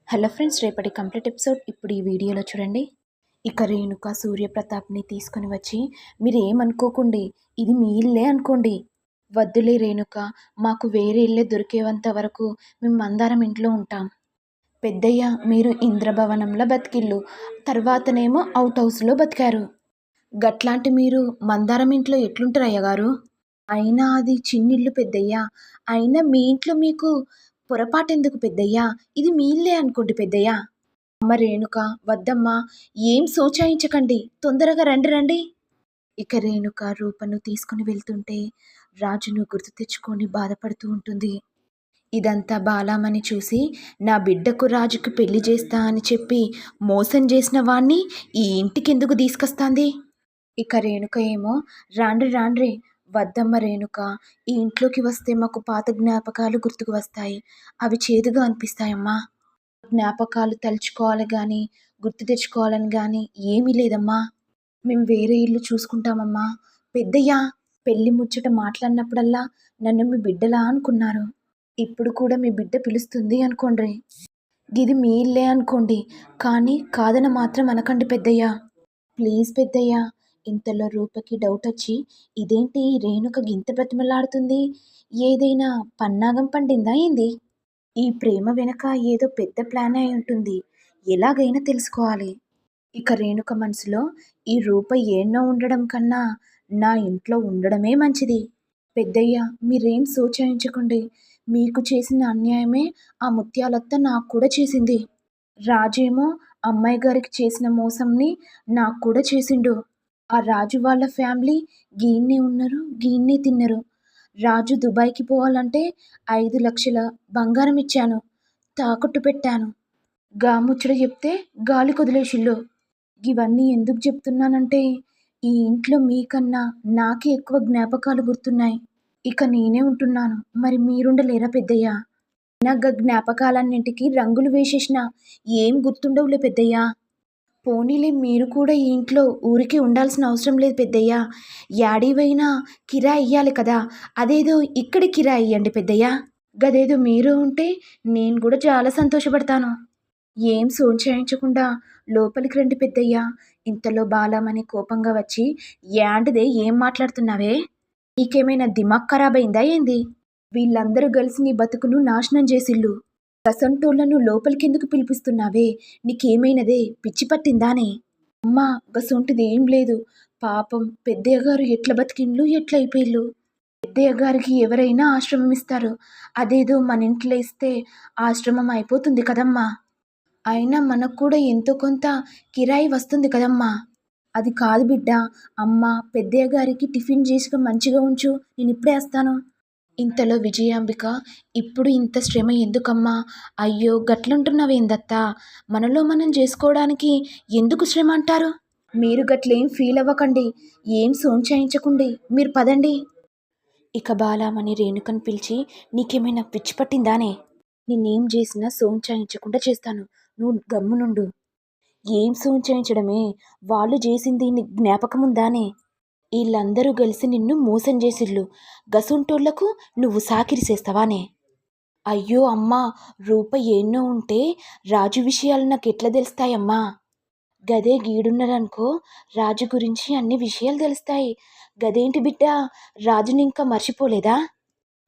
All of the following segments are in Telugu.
హలో ఫ్రెండ్స్, రేపటి కంప్లీట్ ఎపిసోడ్ ఇప్పుడు ఈ వీడియోలో చూడండి. ఇక రేణుక సూర్యప్రతాప్ని తీసుకొని వచ్చి, మీరు ఏమనుకోకండి, ఇది మీ ఇల్లే అనుకోండి. వద్దులే రేణుక, మాకు వేరే ఇల్లే దొరికేంత వరకు మేము మందారం ఇంట్లో ఉంటాం. పెద్దయ్య మీరు ఇంద్రభవనంలో బతికిల్లు, తర్వాతనేమో అవుట్ హౌస్లో బతికారు. గట్లాంటి మీరు మందారం ఇంట్లో ఎట్లుంటారు అయ్యగారు? అయినా అది చిన్నిల్లు పెద్దయ్యా. అయినా మీ ఇంట్లో మీకు పొరపాటెందుకు పెద్దయ్యా? ఇది మీ ఇల్లే అనుకోండి పెద్దయ్యా. అమ్మ రేణుక, వద్దమ్మా, ఏం సోచాయించకండి, తొందరగా రండి రండి. ఇక రేణుక రూపను తీసుకుని వెళ్తుంటే రాజును గుర్తు తెచ్చుకొని బాధపడుతూ ఉంటుంది. ఇదంతా బాలామణి చూసి, నా బిడ్డకు రాజుకు పెళ్లి చేస్తా అని చెప్పి మోసం చేసిన వాణ్ణి ఈ ఇంటికెందుకు తీసుకొస్తాంది? ఇక రేణుక ఏమో, రాండ్రి రాండ్రి. వద్దమ్మ రేణుక, ఈ ఇంట్లోకి వస్తే మాకు పాత జ్ఞాపకాలు గుర్తుకు వస్తాయి. అవి చేదుగా అనిపిస్తాయమ్మా. జ్ఞాపకాలు తలుచుకోవాలి కానీ గుర్తు తెచ్చుకోవాలని కానీ ఏమీ లేదమ్మా. మేము వేరే ఇల్లు చూసుకుంటామమ్మా. పెద్దయ్యా, పెళ్లి ముచ్చట మాట్లాడినప్పుడల్లా నన్ను మీ బిడ్డలా అనుకున్నారు. ఇప్పుడు కూడా మీ బిడ్డ పిలుస్తుంది అనుకోండి. గిది మీ ఇల్లే అనుకోండి, కానీ కాదన మాత్రం అనకండి పెద్దయ్యా. ప్లీజ్ పెద్దయ్యా. ఇంతలో రూపకి డౌట్ వచ్చి, ఇదేంటి రేణుక గింత బ్రతిమలాడుతుంది, ఏదైనా పన్నాగం పండిందా ఏంది? ఈ ప్రేమ వెనక ఏదో పెద్ద ప్లాన్ అయి ఉంటుంది, ఎలాగైనా తెలుసుకోవాలి. ఇక రేణుక మనసులో, ఈ రూప ఏన్నో ఉండడం కన్నా నా ఇంట్లో ఉండడమే మంచిది. పెద్దయ్య, మీరేం సోచాయించకండి, మీకు చేసిన అన్యాయమే ఆ ముత్యాలత్త నాకు కూడా చేసింది. రాజేమో అమ్మాయి గారికి చేసిన మోసంని నాకు కూడా చేసిండు. ఆ రాజు వాళ్ళ ఫ్యామిలీ గీన్నే ఉన్నారు, గీన్నే తిన్నరు. రాజు దుబాయ్కి పోవాలంటే 5 లక్షల బంగారం ఇచ్చాను, తాకట్టు పెట్టాను. గా ముచ్చట చెప్తే గాలి కొదిలేసిల్లు. ఇవన్నీ ఎందుకు చెప్తున్నానంటే, ఈ ఇంట్లో మీకన్నా నాకే ఎక్కువ జ్ఞాపకాలు గుర్తున్నాయి. ఇక నేనే ఉంటున్నాను, మరి మీరుండలేరా పెద్దయ్యా? నా జ్ఞాపకాలన్నింటికి రంగులు వేసేసిన ఏం గుర్తుండవులే పెద్దయ్యా. పోనీలే, మీరు కూడా ఈ ఇంట్లో ఊరికే ఉండాల్సిన అవసరం లేదు పెద్దయ్యా. యాడివైనా కిరాయి ఇయ్యాలి కదా, అదేదో ఇక్కడి కిరాయి ఇయ్యండి పెద్దయ్యా. గదేదో మీరు ఉంటే నేను కూడా చాలా సంతోషపడతాను. ఏం సోంచాయించకుండా లోపలికి రండి పెద్దయ్యా. ఇంతలో బాలమని కోపంగా వచ్చి, యాంటిదే ఏం మాట్లాడుతున్నావే? నీకేమైనా దిమాగ్ ఖరాబ్ అయిందా ఏంది? వీళ్ళందరూ కలిసి నీ బతుకును నాశనం చేసిల్లు. గసంటోళ్లను లోపలికెందుకు పిలిపిస్తున్నావే? నీకేమైనదే? పిచ్చి పట్టిందానే? అమ్మా, గసొంటిది ఏం లేదు. పాపం పెద్దయ్య గారు ఎట్ల బతికిండ్లు, ఎట్లయిపోయిల్లు. పెద్దయ్య గారికి ఎవరైనా ఆశ్రమం ఇస్తారు, అదేదో మన ఇంట్లో ఇస్తే ఆశ్రమం అయిపోతుంది కదమ్మా. అయినా మనకు కూడా ఎంతో కొంత కిరాయి వస్తుంది కదమ్మా. అది కాదు బిడ్డ. అమ్మ, పెద్దయ్య గారికి టిఫిన్ చేసి మంచిగా ఉంచు, నేను ఇప్పుడే వస్తాను. ఇంతలో విజయాంబిక, ఇప్పుడు ఇంత శ్రమ ఎందుకమ్మా? అయ్యో, గట్లంటున్నావేందత్తా? మనలో మనం చేసుకోవడానికి ఎందుకు శ్రమ అంటారు? మీరు గట్లేం ఫీల్ అవ్వకండి, ఏం సోంచాయించకండి, మీరు పదండి. ఇక బాలామణి రేణుకను పిలిచి, నీకేమైనా పిచ్చి పట్టిందానే? నేనేం చేసినా సోంచాయించకుండా చేస్తాను, నువ్వు గమ్మునుండు. ఏం సోంచాయించడమే? వాళ్ళు చేసింది నీ జ్ఞాపకముందానే? వీళ్ళందరూ కలిసి నిన్ను మోసం చేసిళ్ళు, గసుంటోళ్లకు నువ్వు సాకిరి చేస్తావానే? అయ్యో అమ్మా, రూప ఎన్నో ఉంటే రాజు విషయాలు నాకు ఎట్లా తెలుస్తాయమ్మా? గదే గీడున్నారనుకో, రాజు గురించి అన్ని విషయాలు తెలుస్తాయి. గదేంటి బిడ్డ, రాజుని ఇంకా మర్చిపోలేదా?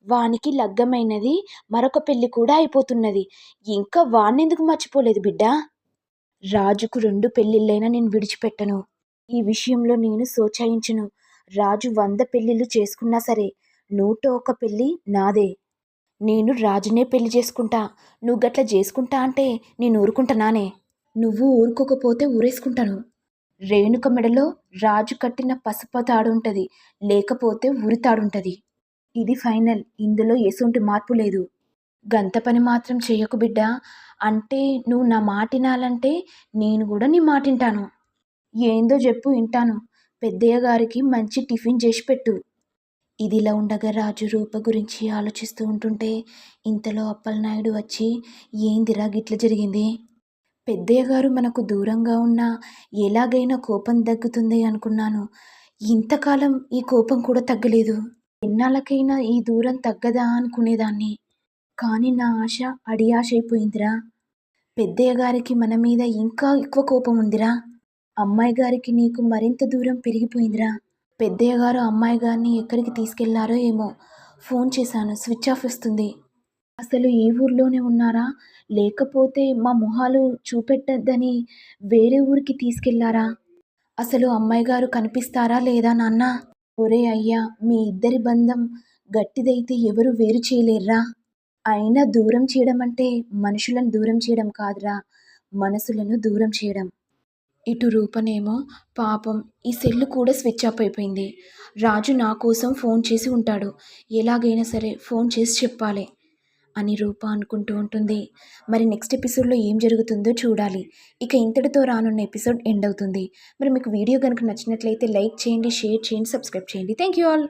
వానికి లగ్గమైనది, మరొక పెళ్లి కూడా అయిపోతున్నది, ఇంకా వాణ్ణెందుకు మర్చిపోలేదు బిడ్డ? రాజుకు 2 పెళ్ళిళ్ళైనా నేను విడిచిపెట్టను. ఈ విషయంలో నేను సోచాయించును. రాజు 100 పెళ్ళిళ్ళు చేసుకున్నా సరే, 101 పెళ్ళి నాదే. నేను రాజునే పెళ్లి చేసుకుంటా. నువ్వు గట్ల చేసుకుంటా అంటే నేను ఊరుకుంటానానే? నువ్వు ఊరుకోకపోతే ఊరేసుకుంటాను. రేణుక మెడలో రాజు కట్టిన పసుపు తాడుంటది, లేకపోతే ఉరితాడుంటది. ఇది ఫైనల్, ఇందులో ఎసొంటి మార్పు లేదు. గంత పని మాత్రం చెయ్యకు బిడ్డా. అంటే నువ్వు నా మాటినాలంటే నేను కూడా నీ మాటింటాను. ఏందో చెప్పు, వింటాను. పెద్దయ్య గారికి మంచి టిఫిన్ చేసి పెట్టు. ఇదిలా ఉండగా రాజు రూప గురించి ఆలోచిస్తూ ఉంటుంటే ఇంతలో అప్పలనాయుడు వచ్చి, ఏందిరా గిట్ల జరిగింది? పెద్దయ్య గారు మనకు దూరంగా ఉన్నా ఎలాగైనా కోపం తగ్గుతుంది అనుకున్నాను. ఇంతకాలం ఈ కోపం కూడా తగ్గలేదు. ఎన్నాళ్ళకైనా ఈ దూరం తగ్గదా అనుకునేదాన్ని. కానీ నా ఆశ అడియాశ అయిపోయిందిరా. పెద్దయ్య గారికి మన మీద ఇంకా ఎక్కువ కోపం ఉందిరా. అమ్మాయి గారికి నీకు మరింత దూరం పెరిగిపోయిందిరా. పెద్దయ్య గారు అమ్మాయి గారిని ఎక్కడికి తీసుకెళ్లారో ఏమో. ఫోన్ చేశాను, స్విచ్ ఆఫ్ వస్తుంది. అసలు ఈ ఊర్లోనే ఉన్నారా? లేకపోతే మా మొహాలు చూపెట్టద్దని వేరే ఊరికి తీసుకెళ్లారా? అసలు అమ్మాయి గారు కనిపిస్తారా లేదా నాన్నా? ఒరేయ్ అయ్యా! మీ ఇద్దరి బంధం గట్టిదైతే ఎవరు వేరు చేయలేర్రా. అయినా దూరం చేయడం అంటే మనుషులను దూరం చేయడం కాదురా, మనసులను దూరం చేయడం. ఇటు రూపనేమో పాపం ఈ సెల్ కూడా స్విచ్ ఆఫ్ అయిపోయింది. రాజు నా కోసం ఫోన్ చేసి ఉంటాడు. ఎలాగైనా సరే ఫోన్ చేసి చెప్పాలి అని రూప అనుకుంటూ ఉంటుంది. మరి నెక్స్ట్ ఎపిసోడ్లో ఏం జరుగుతుందో చూడాలి. ఇక ఇంతటితో రానున్న ఎపిసోడ్ ఎండ్ అవుతుంది. మరి మీకు వీడియో కనుక నచ్చినట్లయితే లైక్ చేయండి, షేర్ చేయండి, సబ్స్క్రైబ్ చేయండి. Thank you all.